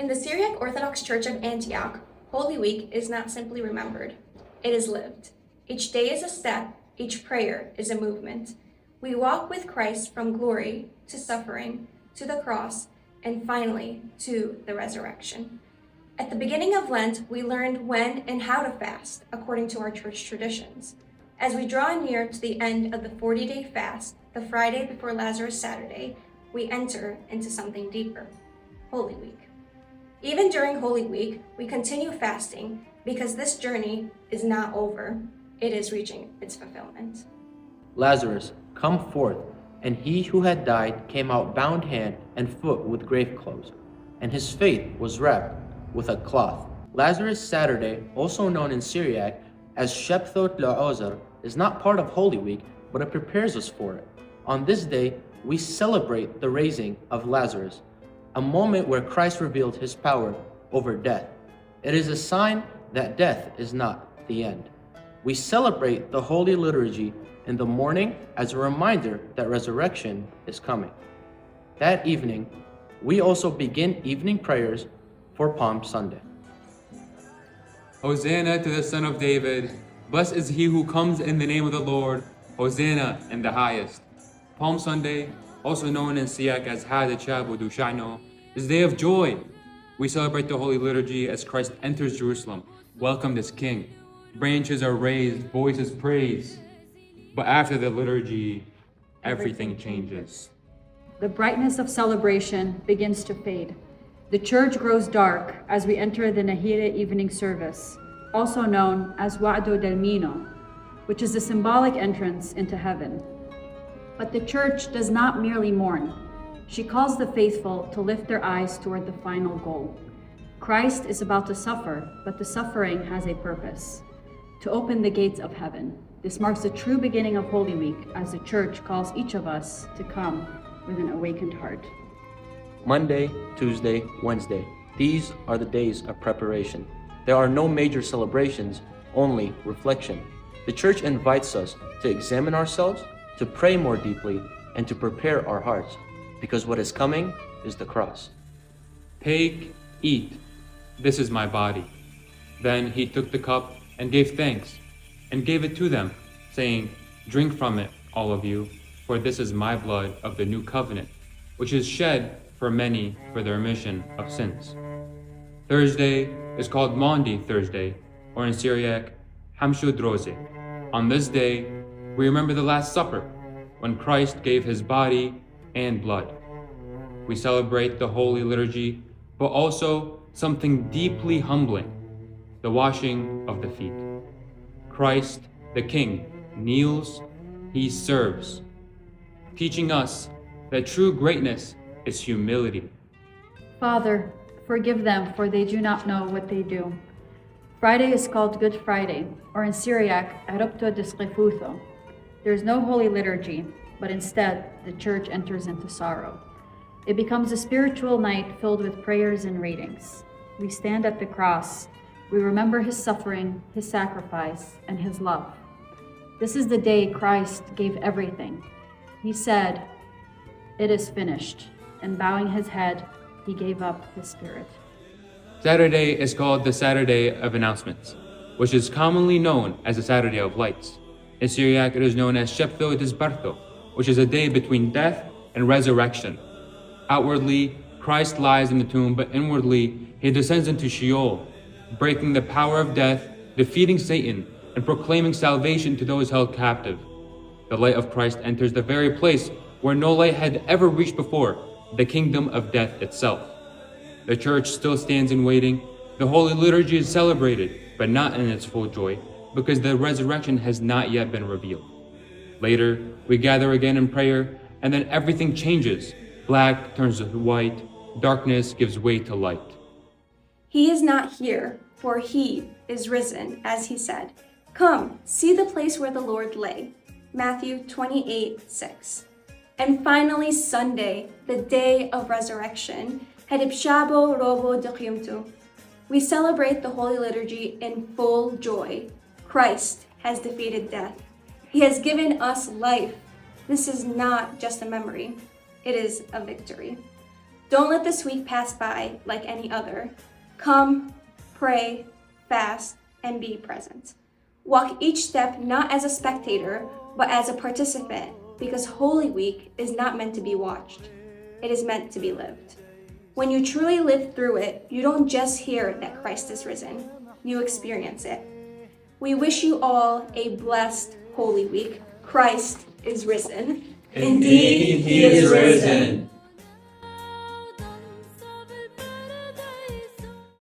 In the Syriac Orthodox Church of Antioch, Holy Week is not simply remembered, it is lived. Each day is a step, each prayer is a movement. We walk with Christ from glory to suffering, to the cross, and finally to the resurrection. At the beginning of Lent, we learned when and how to fast according to our church traditions. As we draw near to the end of the 40-day fast, the Friday before Lazarus Saturday, we enter into something deeper, Holy Week. Even during Holy Week, we continue fasting because this journey is not over. It is reaching its fulfillment. Lazarus, come forth. And he who had died came out bound hand and foot with grave clothes, and his face was wrapped with a cloth. Lazarus Saturday, also known in Syriac as Shepthot La'ozar, is not part of Holy Week, but it prepares us for it. On this day, we celebrate the raising of Lazarus, a moment where Christ revealed his power over death. It is a sign that death is not the end. We celebrate the Holy Liturgy in the morning as a reminder that resurrection is coming. That evening, we also begin evening prayers for Palm Sunday. Hosanna to the Son of David. Blessed is he who comes in the name of the Lord. Hosanna in the highest. Palm Sunday, also known in Syriac as Hada Chabu Dushano, is a day of joy. We celebrate the Holy Liturgy as Christ enters Jerusalem, welcomed as King. Branches are raised, voices praise. But after the liturgy, everything changes. The brightness of celebration begins to fade. The church grows dark as we enter the Nahira evening service, also known as Wa'do del Mino, which is the symbolic entrance into heaven. But the church does not merely mourn. She calls the faithful to lift their eyes toward the final goal. Christ is about to suffer, but the suffering has a purpose: to open the gates of heaven. This marks the true beginning of Holy Week as the Church calls each of us to come with an awakened heart. Monday, Tuesday, Wednesday. These are the days of preparation. There are no major celebrations, only reflection. The Church invites us to examine ourselves, to pray more deeply, and to prepare our hearts, because what is coming is the cross. Take, eat. This is my body. Then he took the cup and gave thanks, and gave it to them, saying, Drink from it, all of you, for this is my blood of the new covenant, which is shed for many for the remission of sins. Thursday is called Maundy Thursday, or in Syriac, Hamshud Roze. On this day, we remember the Last Supper, when Christ gave his body and blood. We celebrate the Holy Liturgy, but also something deeply humbling, the washing of the feet. Christ, the King, kneels, he serves, teaching us that true greatness is humility. Father, forgive them, for they do not know what they do. Friday is called Good Friday, or in Syriac, Arupto Disqifutho. There is no Holy Liturgy, but instead, the Church enters into sorrow. It becomes a spiritual night filled with prayers and readings. We stand at the cross. We remember his suffering, his sacrifice, and his love. This is the day Christ gave everything. He said, "It is finished," and bowing his head, he gave up his spirit. Saturday is called the Saturday of Announcements, which is commonly known as the Saturday of Lights. In Syriac, it is known as Sheptho Disbartho, which is a day between death and resurrection. Outwardly, Christ lies in the tomb, but inwardly, he descends into Sheol, breaking the power of death, defeating Satan, and proclaiming salvation to those held captive. The light of Christ enters the very place where no light had ever reached before, the kingdom of death itself. The Church still stands in waiting. The Holy Liturgy is celebrated, but not in its full joy, because the resurrection has not yet been revealed. Later, we gather again in prayer, and then everything changes. Black turns to white, darkness gives way to light. He is not here, for he is risen, as he said. Come, see the place where the Lord lay. Matthew 28:6. And finally, Sunday, the day of resurrection. Hadibshabo robo deqyumtu. We celebrate the Holy Liturgy in full joy. Christ has defeated death. He has given us life. This is not just a memory, it is a victory. Don't let this week pass by like any other. Come, pray, fast, and be present. Walk each step not as a spectator, but as a participant, because Holy Week is not meant to be watched. It is meant to be lived. When you truly live through it, you don't just hear that Christ is risen, you experience it. We wish you all a blessed Holy Week. Christ is risen. Indeed, he is risen.